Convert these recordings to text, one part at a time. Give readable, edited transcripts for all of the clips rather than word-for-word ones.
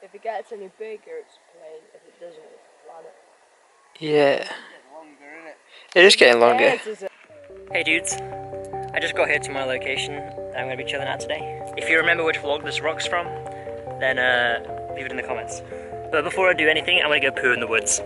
If it gets any bigger, it's a plane. If it doesn't, it's a planet. Yeah. It's getting longer, isn't it? It is getting longer. Hey dudes, I just got here to my location that I'm going to be chilling at today. If you remember which vlog this rock's from, then leave it in the comments. But before I do anything, I'm going to go poo in the woods.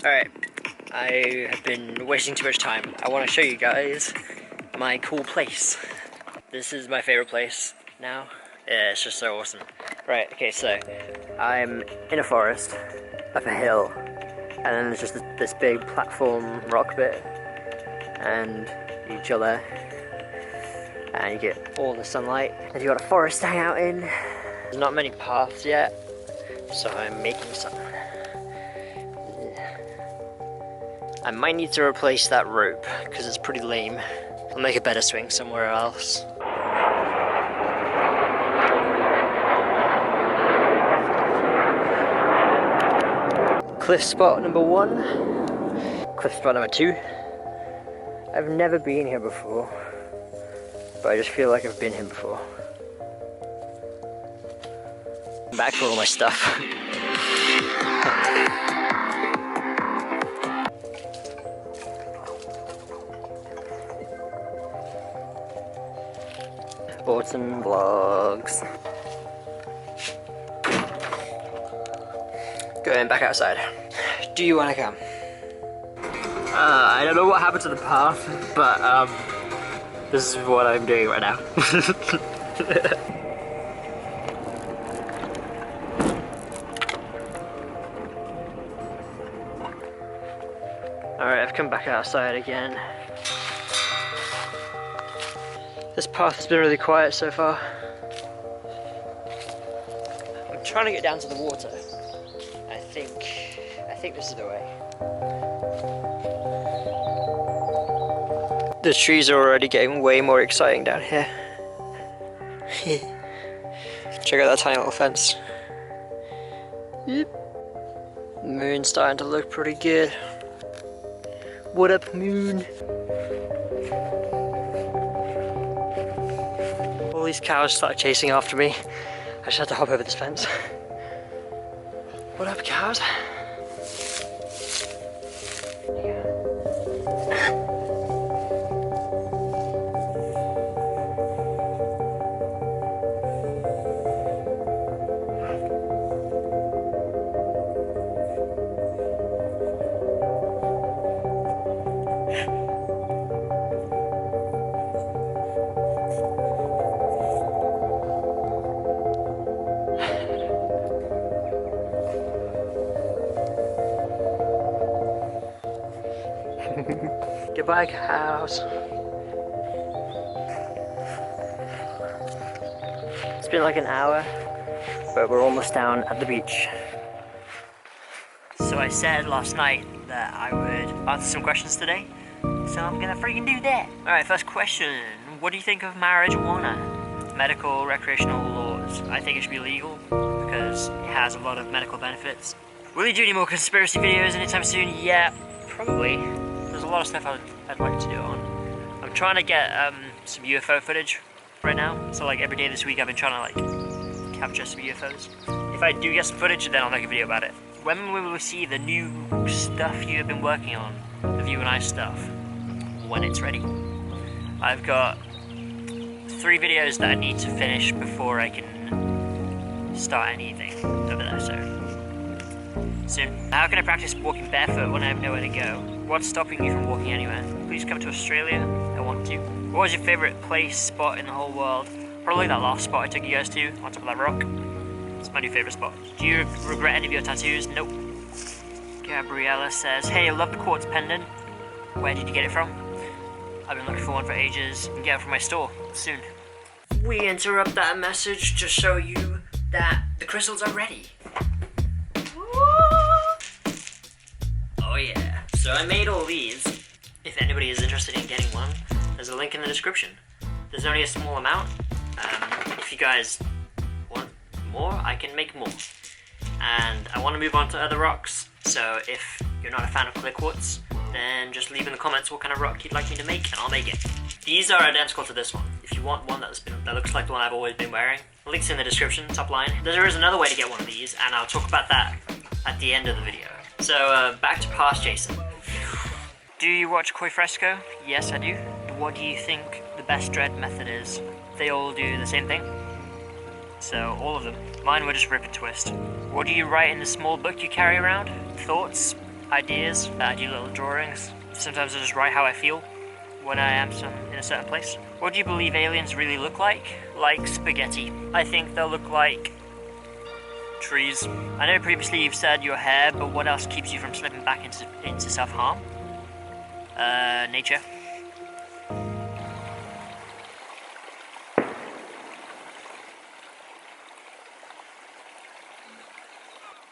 Alright, I have been wasting too much time. I want to show you guys my cool place. This is my favorite place now. Yeah, it's just so awesome. Right, okay, so I'm in a forest, up a hill, and then there's just this big platform rock bit, and you chill there, and you get all the sunlight, and you got a forest to hang out in. There's not many paths yet, so I'm making some. I might need to replace that rope because it's pretty lame. I'll make a better swing somewhere else. Cliff spot number 1. Cliff spot number 2. I've never been here before, but I just feel like I've been here before. I'm back for all my stuff. Autumn vlogs. Going back outside. Do you want to come? I don't know what happened to the path, but this is what I'm doing right now. Alright, I've come back outside again. This path has been really quiet so far. I'm trying to get down to the water. I think this is the way. The trees are already getting way more exciting down here. Check out that tiny little fence. Yep. The moon's starting to look pretty good. What up, moon? All these cows started chasing after me. I just had to hop over this fence. What up, cows? Goodbye, cows. It's been like an hour, but we're almost down at the beach. So I said last night that I would answer some questions today, so I'm gonna freaking do that. Alright, first question. What do you think of marijuana? Medical, recreational laws. I think it should be legal because it has a lot of medical benefits. Will you do any more conspiracy videos anytime soon? Yeah, probably. There's a lot of stuff I'd like to do on. I'm trying to get some UFO footage right now. So like every day this week I've been trying to like capture some UFOs. If I do get some footage, then I'll make a video about it. When will we see the new stuff you have been working on? The View and I stuff. When it's ready. I've got 3 videos that I need to finish before I can start anything over there, so soon. How can I practice walking barefoot when I have nowhere to go? What's stopping you from walking anywhere? Please come to Australia. I want to. What was your favourite place, spot in the whole world? Probably that last spot I took you guys to, on top of that rock. It's my new favourite spot. Do you regret any of your tattoos? Nope. Gabriella says, hey, I love the quartz pendant. Where did you get it from? I've been looking for one for ages. You can get it from my store soon. we interrupt that message to show you that the crystals are ready. Oh yeah. So I made all these. If anybody is interested in getting one, there's a link in the description. There's only a small amount. If you guys want more, I can make more. And I want to move on to other rocks, so if you're not a fan of clear quartz, then just leave in the comments what kind of rock you'd like me to make, and I'll make it. These are identical to this one. If you want one that looks like the one I've always been wearing, links in the description, top line. There is another way to get one of these, and I'll talk about that at the end of the video. So back to past Jason. Do you watch Koi Fresco? Yes, I do. What do you think the best dread method is? They all do the same thing. So, all of them. Mine were just rip and twist. What do you write in the small book you carry around? Thoughts? Ideas? I do little drawings. Sometimes I just write how I feel when I am in a certain place. What do you believe aliens really look like? Like spaghetti. I think they'll look like trees. I know previously you've said your hair, but what else keeps you from slipping back into self-harm? Nature.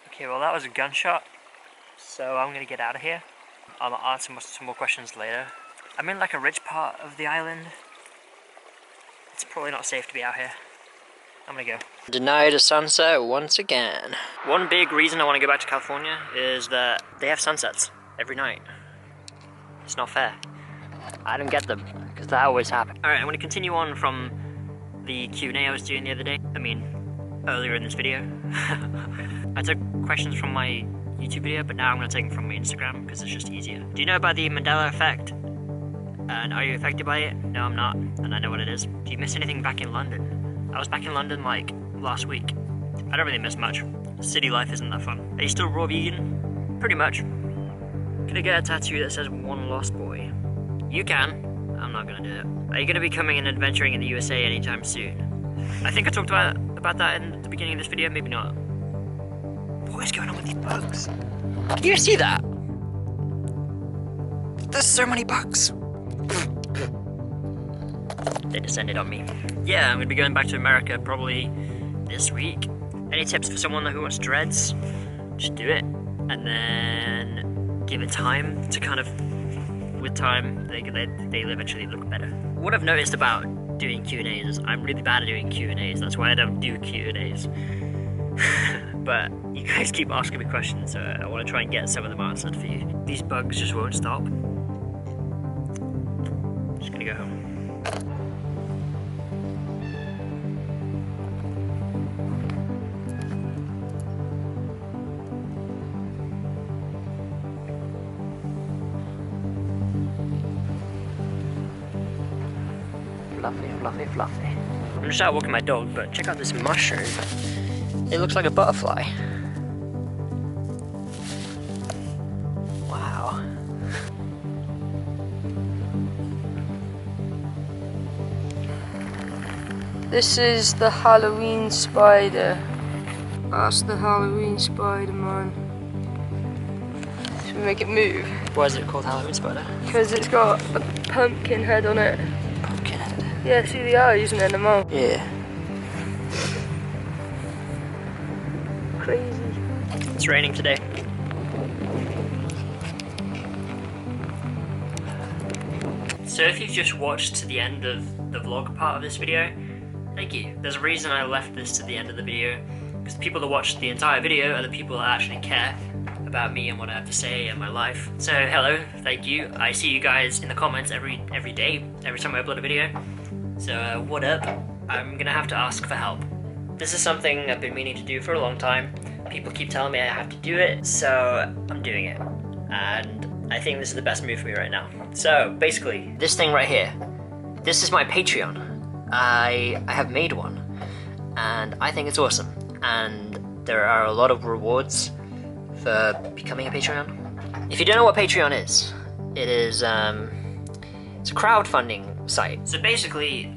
Okay, well that was a gunshot, so I'm gonna get out of here. I'll answer some more questions later. I'm in like a rich part of the island. It's probably not safe to be out here. I'm gonna go. Denied a sunset once again. One big reason I want to go back to California is that they have sunsets every night. It's not fair. I don't get them, because that always happens. Alright, I'm gonna continue on from the Q&A I was doing the other day. I mean, earlier in this video. I took questions from my YouTube video, but now I'm going to take them from my Instagram because it's just easier. Do you know about the Mandela effect? And are you affected by it? No, I'm not, and I know what it is. Do you miss anything back in London? I was back in London like last week. I don't really miss much. City life isn't that fun. Are you still raw vegan? Pretty much. Can I get a tattoo that says "One Lost Boy"? You can. I'm not going to do it. Are you going to be coming and adventuring in the USA anytime soon? I think I talked about that in the beginning of this video, maybe not. What is going on with these bugs? Can you see that? There's so many bugs. They descended on me. Yeah, I'm gonna be going back to America probably this week. Any tips for someone who wants dreads? Just do it, and then give it time to kind of, with time, they eventually look better. What I've noticed about doing Q&As is I'm really bad at doing Q&As. That's why I don't do Q&As. But you guys keep asking me questions, so I want to try and get some of them answered for you. These bugs just won't stop. Just gonna go home. Fluffy, fluffy, fluffy. I'm just out walking my dog, but check out this mushroom. It looks like a butterfly. Wow. This is the Halloween spider. That's the Halloween spider, man. Should we make it move? Why is it called Halloween spider? Because it's got a pumpkin head on it. Pumpkin head. Yeah, see the eyes and then the mouth. Yeah. Crazy. It's raining today. So if you've just watched to the end of the vlog part of this video, thank you. There's a reason I left this to the end of the video, because the people that watch the entire video are the people that actually care about me and what I have to say and my life. So hello, thank you. I see you guys in the comments every day, every time I upload a video. So what up? I'm gonna have to ask for help. This is something I've been meaning to do for a long time. People keep telling me I have to do it, so I'm doing it. And I think this is the best move for me right now. So basically, this thing right here, this is my Patreon. I have made one, and I think it's awesome. And there are a lot of rewards for becoming a Patreon. If you don't know what Patreon is, it is it's a crowdfunding site. So basically,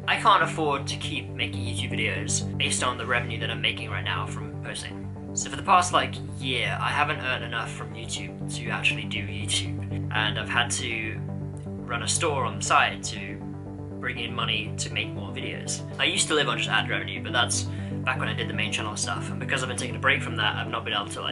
I can't afford to keep making YouTube videos based on the revenue that I'm making right now from posting. So for the past year, I haven't earned enough from YouTube to actually do YouTube. And I've had to run a store on the side to bring in money to make more videos. I used to live on just ad revenue, but that's back when I did the main channel stuff, and because I've been taking a break from that, I've not been able to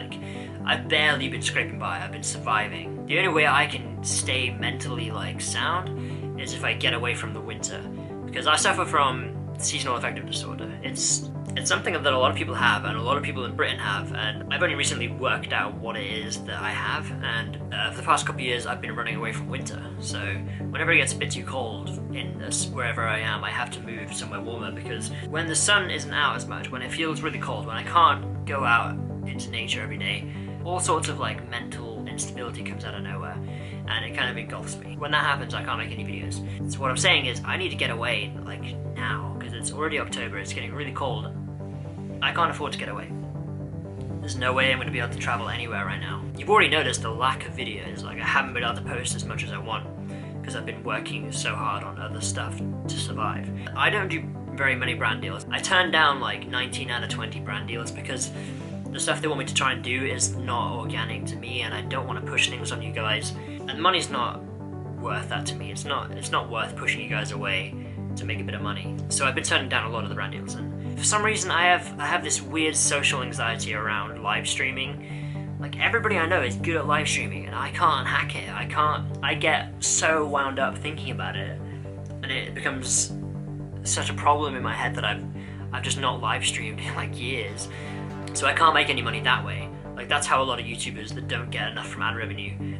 I've barely been scraping by, I've been surviving. The only way I can stay mentally sound is if I get away from the winter, because I suffer from seasonal affective disorder. It's something that a lot of people have, and a lot of people in Britain have, and I've only recently worked out what it is that I have, and for the past couple of years I've been running away from winter. So whenever it gets a bit too cold in this, wherever I am, I have to move somewhere warmer, because when the sun isn't out as much, when it feels really cold, when I can't go out into nature every day, all sorts of mental instability comes out of nowhere, and it kind of engulfs me. When that happens, I can't make any videos. So what I'm saying is I need to get away now, because it's already October, it's getting really cold. I can't afford to get away. There's no way I'm going to be able to travel anywhere right now. You've already noticed the lack of videos. I haven't been able to post as much as I want because I've been working so hard on other stuff to survive. I don't do very many brand deals. I turned down 19 out of 20 brand deals because the stuff they want me to try and do is not organic to me, and I don't want to push things on you guys. And money's not worth that to me. It's not worth pushing you guys away to make a bit of money. So I've been turning down a lot of the brand deals, and for some reason I have this weird social anxiety around live streaming. Everybody I know is good at live streaming, and I can't hack it. I get so wound up thinking about it, and it becomes such a problem in my head that I've just not live streamed in years. So I can't make any money that way. That's how a lot of YouTubers that don't get enough from ad revenue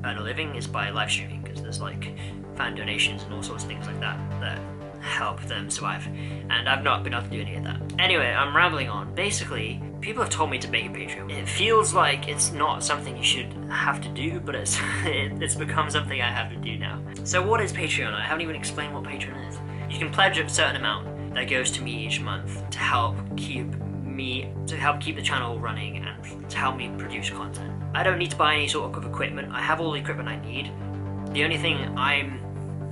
earn a living, is by live streaming, because there's fan donations and all sorts of things like that that help them survive, and I've not been able to do any of that. Anyway, I'm rambling on. Basically, people have told me to make a Patreon. It feels like it's not something you should have to do, but it's become something I have to do now. So what is Patreon? I haven't even explained what Patreon is. You can pledge a certain amount that goes to me each month to help keep the channel running and to help me produce content. I don't need to buy any sort of equipment. I have all the equipment I need. The only thing I'm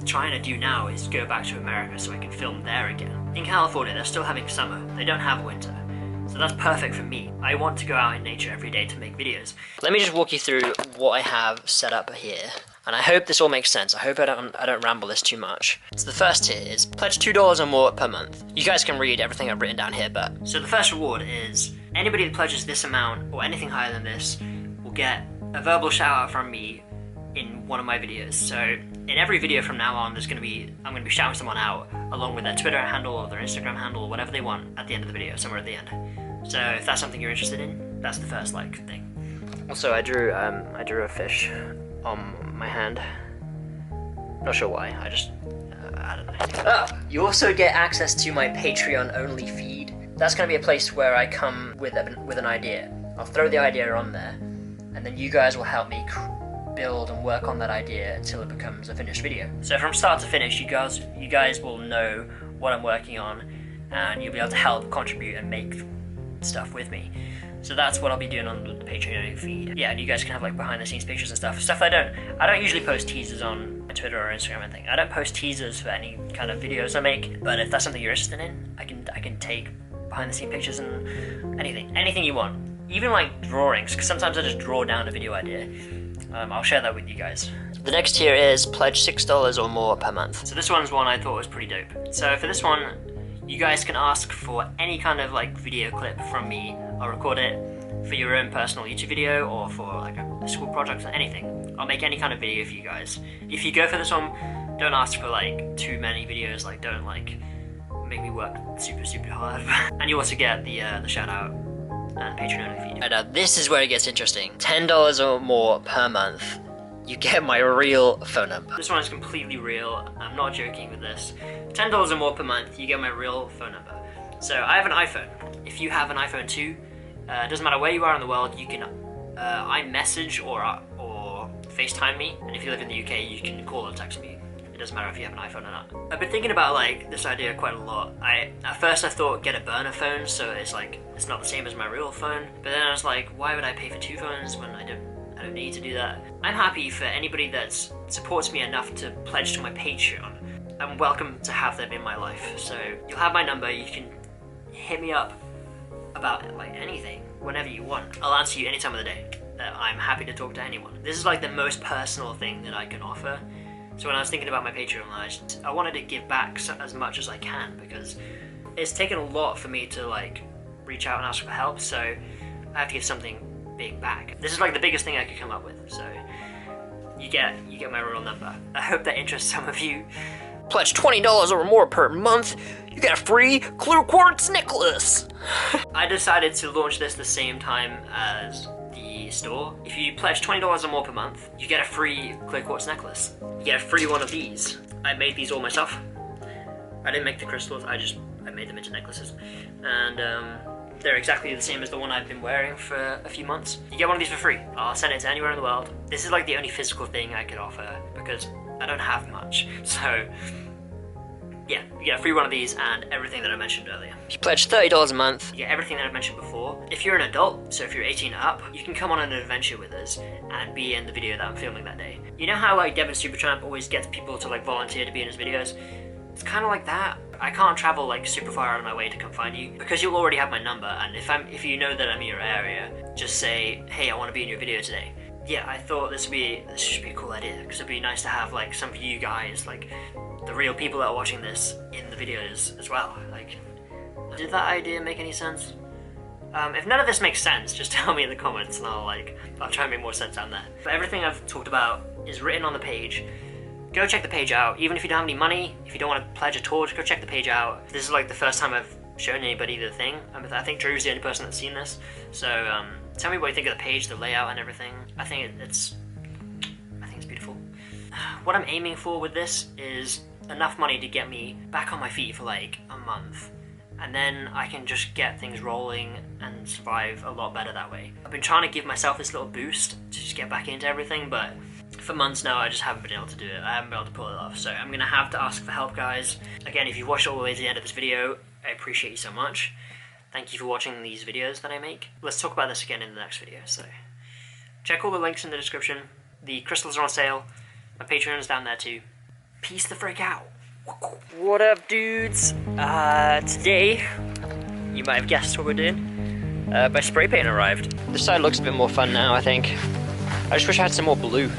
trying to do now is go back to America so I can film there again. In California, they're still having summer. They don't have winter. So that's perfect for me. I want to go out in nature every day to make videos. Let me just walk you through what I have set up here. And I hope this all makes sense. I hope I don't ramble this too much. So the first tier is pledge $2 or more per month. You guys can read everything I've written down here, but... So the first reward is anybody that pledges this amount or anything higher than this will get a verbal shout out from me in one of my videos. So in every video from now on, I'm gonna be shouting someone out along with their Twitter handle or their Instagram handle or whatever they want at the end of the video, somewhere at the end. So if that's something you're interested in, that's the first thing. Also, I drew a fish on my hand. Not sure why. I don't know. Oh, you also get access to my Patreon only feed. That's gonna be a place where I come with an idea. I'll throw the idea on there, and then you guys will help me build and work on that idea until it becomes a finished video. So from start to finish, you guys will know what I'm working on, and you'll be able to help contribute and make stuff with me. So that's what I'll be doing on the Patreon feed. Yeah, and you guys can have behind the scenes pictures and stuff. I don't usually post teasers on Twitter or Instagram or anything. I don't post teasers for any kind of videos I make, but if that's something you're interested in, I can take behind the scene pictures and anything you want. Even drawings, because sometimes I just draw down a video idea. I'll share that with you guys. The next tier is pledge $6 or more per month. So this one's one I thought was pretty dope. So for this one, you guys can ask for any kind of video clip from me. I'll record it for your own personal YouTube video or for a school project or anything. I'll make any kind of video for you guys. If you go for this one, don't ask for too many videos. Don't make me work super hard. And you also get the shout out and Patreon only feed. Now this is where it gets interesting. $10 or more per month, you get my real phone number. This one is completely real. I'm not joking with this. $10 or more per month, you get my real phone number. So I have an iPhone. If you have an iPhone too, it doesn't matter where you are in the world, you can iMessage or FaceTime me. And if you live in the UK, you can call or text me. It doesn't matter if you have an iPhone or not. I've been thinking about this idea quite a lot. At first I thought get a burner phone, so it's not the same as my real phone. But then I was like, why would I pay for two phones when I don't need to do that? I'm happy for anybody that supports me enough to pledge to my Patreon. I'm welcome to have them in my life. So you'll have my number, you can hit me up about anything, whenever you want. I'll answer you any time of the day. I'm happy to talk to anyone. This is the most personal thing that I can offer. So when I was thinking about my Patreon, I wanted to give back as much as I can, because it's taken a lot for me to like reach out and ask for help, so I have to give something big back. This is like the biggest thing I could come up with, so you get my real number. I hope that interests some of you. Pledge $20 or more per month, you get a free clear quartz necklace. I decided to launch this the same time as the store. If you pledge $20 or more per month, you get a free clear quartz necklace. You get a free one of these. I made these all myself. I didn't make the crystals, I made them into necklaces. And they're exactly the same as the one I've been wearing for a few months. You get one of these for free. I'll send it to anywhere in the world. This is like the only physical thing I could offer, because I don't have much. So yeah, you get a free one of these and everything that I mentioned earlier. If you pledge $30 a month, You get everything that I mentioned before. If you're an adult, so if you're 18 and up, you can come on an adventure with us and be in the video that I'm filming that day. You know how like Devin Supertramp always gets people to like volunteer to be in his videos? It's kind of like that. I can't travel like super far out of my way to come find you, because you'll already have my number, and if you know that I'm in your area, just say, hey, I want to be in your video today. Yeah, I thought this should be a cool idea, because it'd be nice to have like some of you guys, like the real people that are watching this, in the videos as well. Like, did that idea make any sense? If none of this makes sense, just tell me in the comments and I'll try and make more sense down there. But everything I've talked about is written on the page. Go check the page out. Even if you don't have any money, if you don't want to pledge at all, just go check the page out. This is like the first time I've shown anybody the thing. I think Drew's the only person that's seen this. So tell me what you think of the page, the layout and everything. I think it's beautiful. What I'm aiming for with this is enough money to get me back on my feet for like a month. And then I can just get things rolling and survive a lot better that way. I've been trying to give myself this little boost to just get back into everything, but for months now I just haven't been able to do it. I haven't been able to pull it off, so I'm gonna have to ask for help, guys. Again, if you've watched all the way to the end of this video, I appreciate you so much. Thank you for watching these videos that I make. Let's talk about this again in the next video, so check all the links in the description. The crystals are on sale. My Patreon is down there too. Peace the frick out. what up, dudes? Today, you might have guessed what we're doing. My spray paint arrived. This side looks a bit more fun now, I think. I just wish I had some more blue.